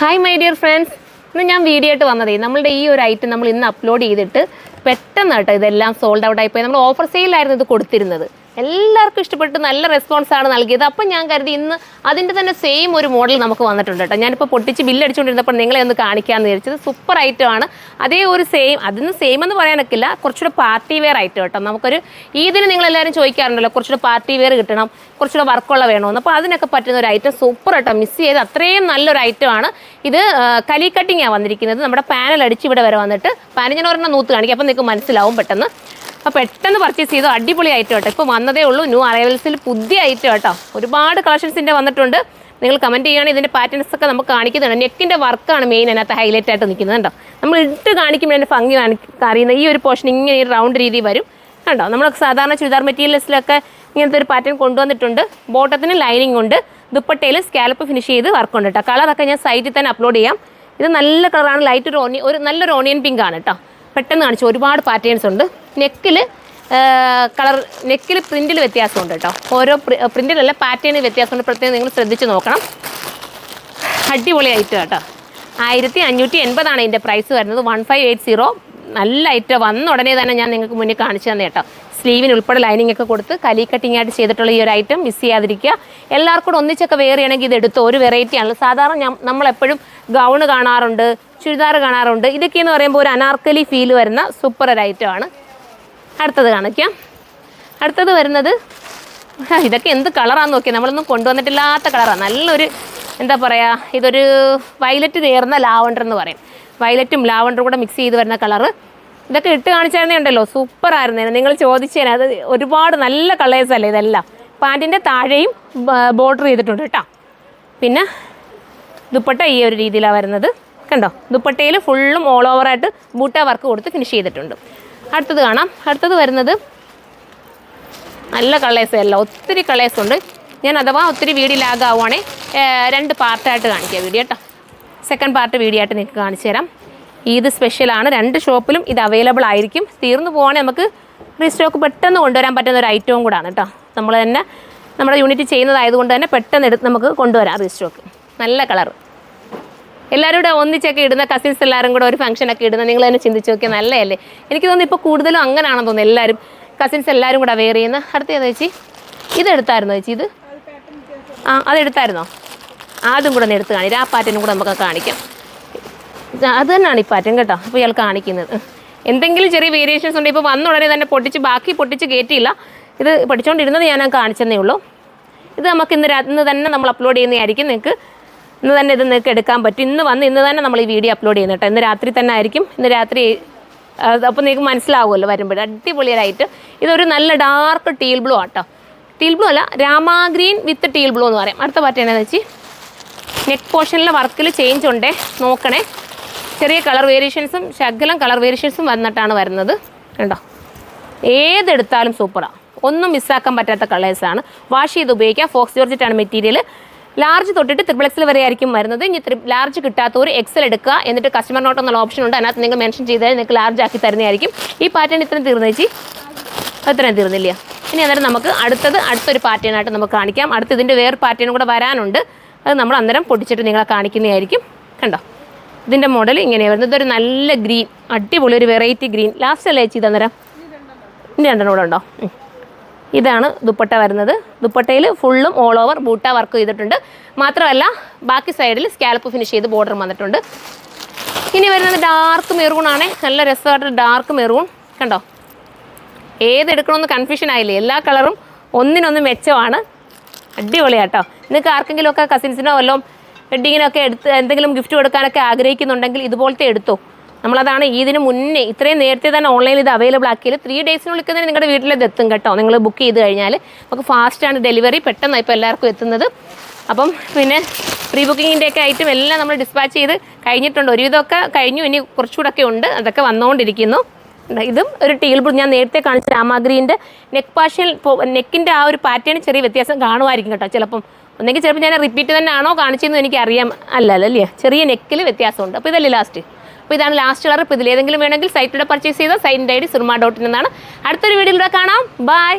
Hi my dear friends, ഞാൻ video ആയിട്ട് വന്നതേ നമ്മളുടെ ഈ ഒരു ഐറ്റം നമ്മൾ ഇന്ന് അപ്ലോഡ് ചെയ്തിട്ട് പെട്ടെന്ന് കേട്ടോ ഇതെല്ലാം സോൾഡ് ഔട്ട് ആയിപ്പോയി. നമ്മൾ ഓഫർ സെയിലായിരുന്നു ഇത് കൊടുത്തിരുന്നത്. എല്ലാവർക്കും ഇഷ്ടപ്പെട്ട് നല്ല റെസ്പോൺസ് ആണ് നൽകിയത്. അപ്പം ഞാൻ കരുതി ഇന്ന് അതിൻ്റെ തന്നെ സെയിം ഒരു മോഡൽ നമുക്ക് വന്നിട്ടുണ്ട് കേട്ടോ. ഞാനിപ്പോൾ പൊട്ടിച്ച് ബില്ലടിച്ചുകൊണ്ടിരുന്നപ്പോൾ നിങ്ങളെ ഒന്ന് കാണിക്കാമെന്ന് വിചാരിച്ചത്. സൂപ്പർ ഐറ്റമാണ്. അതേ ഒരു അതിന് സെയിം എന്ന് പറയാനൊക്കില്ല, കുറച്ചുകൂടെ പാർട്ടി വെയർ ഐറ്റം കേട്ടോ. നമുക്കൊരു ഇതിന് നിങ്ങളെല്ലാവരും ചോദിക്കാറുണ്ടല്ലോ, കുറച്ചുകൂടെ പാർട്ടി വെയർ കിട്ടണം, കുറച്ചുകൂടെ വർക്കുള്ള വേണമെന്ന്. അപ്പോൾ അതിനൊക്കെ പറ്റുന്ന ഒരു ഐറ്റം സൂപ്പർ കേട്ടോ. മിസ് ചെയ്ത് അത്രയും നല്ലൊരു ഐറ്റമാണ് ഇത്. കലി കട്ടിങ്ങാണ് വന്നിരിക്കുന്നത്. നമ്മുടെ പാനൽ അടിച്ച് ഇവിടെ വരെ വന്നിട്ട് പാനൽ ഞാൻ ഒരെണ്ണം നൂത്ത് കാണിക്കും, അപ്പോൾ നിങ്ങൾക്ക് മനസ്സിലാവും പെട്ടെന്ന്. അപ്പോൾ പെട്ടെന്ന് പർച്ചേസ് ചെയ്തു. അടിപൊളി ഐറ്റം കേട്ടോ. ഇപ്പോൾ വന്നതേ ഉള്ളൂ, ന്യൂ അറൈവൽസിൽ പുതിയ ഐറ്റം കേട്ടോ. ഒരുപാട് കളക്ഷൻസിൻ്റെ വന്നിട്ടുണ്ട്. നിങ്ങൾ കമൻറ്റ് ചെയ്യുകയാണെങ്കിൽ ഇതിൻ്റെ പാറ്റേൺസ് ഒക്കെ നമുക്ക് കാണിക്കുന്നുണ്ട്. നെക്കിൻ്റെ വർക്കാണ് മെയിൻ അതിനകത്ത് ഹൈലൈറ്റ് ആയിട്ട് നിൽക്കുന്നത് കേട്ടോ. നമ്മൾ ഇട്ട് കാണിക്കുമ്പോൾ അതിൻ്റെ ഭംഗി അറിയുന്ന ഈ ഒരു പോർഷൻ ഇങ്ങനെ ഈ റൗണ്ട് രീതി വരും കണ്ടോ. നമ്മൾ സാധാരണ ചുരിദാർ മെറ്റീരിയൽസിലൊക്കെ ഇങ്ങനത്തെ ഒരു പാറ്റേൺ കൊണ്ടുവന്നിട്ടുണ്ട്. ബോട്ടത്തിന് ലൈനിങ് ഉണ്ട്, ദുപ്പട്ടയിൽ സ്കാലപ്പ് ഫിനിഷ് ചെയ്ത് വർക്കുണ്ട് കേട്ടോ. കളറൊക്കെ ഞാൻ സൈറ്റിൽ തന്നെ അപ്ലോഡ് ചെയ്യാം. ഇത് നല്ല കളറാണ്, ലൈറ്റ് ഒരു നല്ലൊരു ഓണിയൻ പിങ്ക് ആണ് കേട്ടോ. പെട്ടെന്ന് കാണിച്ചു. ഒരുപാട് പാറ്റേൺസ് ഉണ്ട്. നെക്കിൽ പ്രിൻറ്റിൽ വ്യത്യാസമുണ്ട് കേട്ടോ. ഓരോ പ്രിൻറ്റിലല്ല പാറ്റേണിൽ വ്യത്യാസമുണ്ട്. പ്രത്യേകം നിങ്ങൾ ശ്രദ്ധിച്ച് നോക്കണം. അടിപൊളി ഐറ്റം കേട്ടോ. 1580 ഇതിൻ്റെ പ്രൈസ് വരുന്നത്. 1580. നല്ല ഐറ്റം. വന്ന ഉടനെ തന്നെ ഞാൻ നിങ്ങൾക്ക് മുന്നിൽ കാണിച്ചു തന്നെ കേട്ടോ. സ്ലീവിന് ഉൾപ്പെടെ ലൈനിങ് ഒക്കെ കൊടുത്ത് കലി കട്ടിങ് ആയിട്ട് ചെയ്തിട്ടുള്ള ഈ ഒരു ഐറ്റം മിസ് ചെയ്യാതിരിക്കുക. എല്ലാവർക്കും കൂടെ ഒന്നിച്ചൊക്കെ വെയർ ചെയ്യണമെങ്കിൽ ഇത് എടുത്തോ. ഒരു വെറൈറ്റി ആണ്. സാധാരണ നമ്മളെപ്പോഴും ഗൗണ് കാണാറുണ്ട്, ചുരിദാർ കാണാറുണ്ട്. ഇതൊക്കെയെന്ന് പറയുമ്പോൾ ഒരു അനാർക്കലി ഫീൽ വരുന്ന സൂപ്പർ ഒരു ഐറ്റമാണ്. അടുത്തത് കാണിക്കാം. അടുത്തത് വരുന്നത് ഇതൊക്കെ എന്ത് കളറാണെന്ന് നോക്കിയാൽ നമ്മളൊന്നും കൊണ്ടുവന്നിട്ടില്ലാത്ത കളറാണ്. നല്ലൊരു എന്താ പറയുക, ഇതൊരു വയലറ്റ് ചേർന്ന ലാവണ്ടർ എന്ന് പറയും. വയലറ്റും ലാവണ്ടറും കൂടെ മിക്സ് ചെയ്ത് വരുന്ന കളറ്. ഇതൊക്കെ ഇട്ട് കാണിച്ചായിരുന്നേ ഉണ്ടല്ലോ, സൂപ്പർ ആയിരുന്നേനെ. നിങ്ങൾ ചോദിച്ചേനെ, അത് ഒരുപാട് നല്ല കളേഴ്സ് അല്ലേ ഇതെല്ലാം. പാൻറ്റിൻ്റെ താഴെയും ബോർഡർ ചെയ്തിട്ടുണ്ട് കേട്ടോ. പിന്നെ ദുപ്പട്ട ഈ ഒരു രീതിയിലാണ് വരുന്നത് കണ്ടോ. ദുപ്പട്ടയിൽ ഫുള്ളും ഓൾ ഓവറായിട്ട് ബൂട്ട വർക്ക് കൊടുത്ത് ഫിനിഷ് ചെയ്തിട്ടുണ്ട്. അടുത്തത് കാണാം. അടുത്തത് വരുന്നത് നല്ല കളേഴ്സ് അല്ല, ഒത്തിരി കളേഴ്സ് ഉണ്ട്. ഞാൻ അഥവാ ഒത്തിരി വീഡിയോ ലാഗ് ആവുകയാണെങ്കിൽ 2 പാർട്ടായിട്ട് കാണിക്കാം വീഡിയോ കേട്ടോ. സെക്കൻഡ് പാർട്ട് വീഡിയോ ആയിട്ട് നിങ്ങൾക്ക് കാണിച്ചു തരാം. ഇത് സ്പെഷ്യലാണ്. 2 ഷോപ്പിലും ഇത് അവൈലബിൾ ആയിരിക്കും. തീർന്നു പോവുകയാണെങ്കിൽ നമുക്ക് റീസ്റ്റോക്ക് പെട്ടെന്ന് കൊണ്ടുവരാൻ പറ്റുന്ന ഒരു ഐറ്റവും കൂടാണ് കേട്ടോ. നമ്മൾ തന്നെ നമ്മുടെ യൂണിറ്റ് ചെയ്യുന്നതായതുകൊണ്ട് തന്നെ പെട്ടെന്ന് നമുക്ക് കൊണ്ടുവരാം റീസ്റ്റോക്ക്. നല്ല കളർ. എല്ലാവരും കൂടെ ഒന്നിച്ചൊക്കെ ഇടുന്ന കസിൻസ് എല്ലാവരും കൂടെ ഒരു ഫംഗ്ഷനൊക്കെ ഇടുന്ന നിങ്ങൾ തന്നെ ചിന്തിച്ച് നോക്കിയാൽ നല്ലതല്ലേ. എനിക്ക് തോന്നുന്നു ഇപ്പോൾ കൂടുതലും അങ്ങനെയാണെന്ന് തോന്നുന്നു. എല്ലാവരും കസിൻസ് എല്ലാവരും കൂടെ വെയർ ചെയ്യുന്ന. അടുത്ത ഏതാ ചേച്ചി? ഇതെടുത്തായിരുന്നോ ചേച്ചി? ഇത് അതെടുത്തായിരുന്നോ? അതും കൂടെ ഒന്ന് എടുത്ത് കാണിക്കാം. ആ പാറ്റേണും കൂടെ നമുക്ക് കാണിക്കാം. അത് തന്നെയാണ് ഈ പാറ്റേൺ കേട്ടോ. അപ്പോൾ ഇയാൾ കാണിക്കുന്നത് എന്തെങ്കിലും ചെറിയ വേരിയേഷൻസ് ഉണ്ട്. ഇപ്പോൾ വന്ന ഉടനെ തന്നെ പൊട്ടിച്ച് കയറ്റിയില്ല. ഇത് പഠിച്ചുകൊണ്ടിരുന്നത് ഞാൻ കാണിച്ചതേ ഉള്ളൂ. ഇത് നമുക്ക് ഇന്ന് തന്നെ നമ്മൾ അപ്ലോഡ് ചെയ്യുന്നതായിരിക്കും. നിങ്ങൾക്ക് ഇന്ന് തന്നെ ഇത് നിങ്ങൾക്ക് എടുക്കാൻ പറ്റും. ഇന്ന് തന്നെ നമ്മൾ ഈ വീഡിയോ അപ്ലോഡ് ചെയ്യുന്നത് കേട്ടോ. ഇന്ന് രാത്രി തന്നെ ആയിരിക്കും. ഇന്ന് രാത്രി അപ്പോൾ നിങ്ങൾക്ക് മനസ്സിലാവുമല്ലോ വരുമ്പോൾ. അടിപൊളിയായിട്ട് ഇതൊരു നല്ല ഡാർക്ക് ടീൽ ബ്ലൂ ആട്ടോ. ടീൽ ബ്ലൂ അല്ല, രാമാ ഗ്രീൻ വിത്ത് ടീൽ ബ്ലൂ എന്ന് പറയും. അടുത്ത പാറ്റേണെന്ന് വെച്ച് നെക്ക് പോർഷനിലെ വർക്കിൽ ചേഞ്ച് ഉണ്ടേ, നോക്കണേ. ചെറിയ കളർ വേരിയേഷൻസും ശകലം കളർ വേരിയേഷൻസും വന്നിട്ടാണ് വരുന്നത് കണ്ടോ. ഏതെടുത്താലും സൂപ്പറാണ്. ഒന്നും മിസ്സാക്കാൻ പറ്റാത്ത കളേഴ്സാണ്. വാഷ് ചെയ്ത് ഉപയോഗിക്കുക. ഫോക്സ് ജോർജറ്റാണ് മെറ്റീരിയൽ. ലാർജ് തൊട്ടിട്ട് XXL വരെ ആയിരിക്കും വരുന്നത്. ഇനി ലാർജ് കിട്ടാത്തവർ XL എടുക്കുക. എന്നിട്ട് കസ്റ്റമർ നോട്ട് എന്നുള്ള ഓപ്ഷൻ ഉണ്ട്, അതിനകത്ത് നിങ്ങൾ മെൻഷൻ ചെയ്താൽ നിങ്ങൾക്ക് ലാർജ് ആക്കി തരുന്നതായിരിക്കും. ഈ പാറ്റേൺ ഇത്രയും തീർന്നേച്ചി? അത്രയും തീർന്നില്ല. ഇനി അന്നേരം നമുക്ക് അടുത്തൊരു പാറ്റേണായിട്ട് നമുക്ക് കാണിക്കാം. അടുത്ത് ഇതിൻ്റെ വേറെ പാറ്റേണും കൂടെ വരാനുണ്ട്. അത് നമ്മൾ അന്നേരം പൊട്ടിച്ചിട്ട് നിങ്ങളെ കാണിക്കുന്നതായിരിക്കും കണ്ടോ. ഇതിൻ്റെ മോഡൽ ഇങ്ങനെയാണ് വരുന്നത്. ഇതൊരു നല്ല ഗ്രീൻ, അടിപൊളി ഒരു വെറൈറ്റി ഗ്രീൻ. ലാസ്റ്റ് അല്ലേ ചേച്ചി ഇതന്നേരം? ഇനി 2 കൂടെ ഉണ്ടോ? ഇതാണ് ദുപ്പട്ട വരുന്നത്. ദുപ്പട്ടയിൽ ഫുള്ളും ഓൾ ഓവർ ബൂട്ട വർക്ക് ചെയ്തിട്ടുണ്ട്. മാത്രമല്ല ബാക്കി സൈഡിൽ സ്കാലപ്പ് ഫിനിഷ് ചെയ്ത് ബോർഡർ വന്നിട്ടുണ്ട്. ഇനി വരുന്നത് ഡാർക്ക് മെറൂണാണ്. നല്ല രസമായിട്ട് ഡാർക്ക് മെറൂൺ കണ്ടോ. ഏതെടുക്കണമെന്ന് കൺഫ്യൂഷൻ ആയില്ലേ. എല്ലാ കളറും ഒന്നിനൊന്ന് മെച്ചമാണ്. അടിപൊളിയാട്ടോ. നിങ്ങൾക്ക് ആർക്കെങ്കിലുമൊക്കെ കസിൻസിനോ വല്ലതും വെഡ്ഡിങ്ങിനൊക്കെ എന്തെങ്കിലും ഗിഫ്റ്റ് കൊടുക്കാനൊക്കെ ആഗ്രഹിക്കുന്നുണ്ടെങ്കിൽ ഇതുപോലത്തെ എടുത്തോ. നമ്മളതാണ് ഇതിന് മുന്നേ ഇത്രയും നേരത്തെ തന്നെ ഓൺലൈനിൽ ഇത് അവൈലബിൾ ആക്കിയത്. 3 ഡേയ്സിനുള്ളിൽ തന്നെ നിങ്ങളുടെ വീട്ടിലത് എത്തും കേട്ടോ. നിങ്ങൾ ബുക്ക് ചെയ്ത് കഴിഞ്ഞാൽ നമുക്ക് ഫാസ്റ്റാണ് ഡെലിവറി. പെട്ടെന്നാണ് ഇപ്പോൾ എല്ലാവർക്കും എത്തുന്നത്. അപ്പം പിന്നെ പ്രീ ബുക്കിങ്ങിൻ്റെയൊക്കെ ഐറ്റം എല്ലാം നമ്മൾ ഡിസ്പാച്ച് ചെയ്ത് കഴിഞ്ഞിട്ടുണ്ട്. ഒരുവിധമൊക്കെ കഴിഞ്ഞു. ഇനി കുറച്ചുകൂടെയൊക്കെ ഉണ്ട്. അതൊക്കെ വന്നുകൊണ്ടിരിക്കുന്നു. ഇതും ഒരു ടീൽ ബ്ലൂ. ഞാൻ നേരത്തെ കാണിച്ച രാമാഗ്രീൻ്റെ നെക്കിൻ്റെ ആ ഒരു പാറ്റേൺ ചെറിയ വ്യത്യാസം കാണുമായിരിക്കും കേട്ടോ. ചിലപ്പം ഞാൻ റിപ്പീറ്റ് തന്നെ ആണോ കാണിച്ചതെന്ന് എനിക്കറിയാം. അല്ലേ, ചെറിയ നെക്കിൽ വ്യത്യാസമുണ്ട്. അപ്പോൾ ഇതല്ലേ ലാസ്റ്റ്. അപ്പോൾ ഇതാണ് ലാസ്റ്റ് കളർ. ഇപ്പോൾ ഇതിലേതെങ്കിലും വേണമെങ്കിൽ സൈറ്റിലൂടെ പർച്ചേസ് ചെയ്താൽ സൈറ്റിൻ്റെ ID surma.in എന്നാണ്. അടുത്തൊരു വീഡിയോയിലൂടെ കാണാം. ബൈ.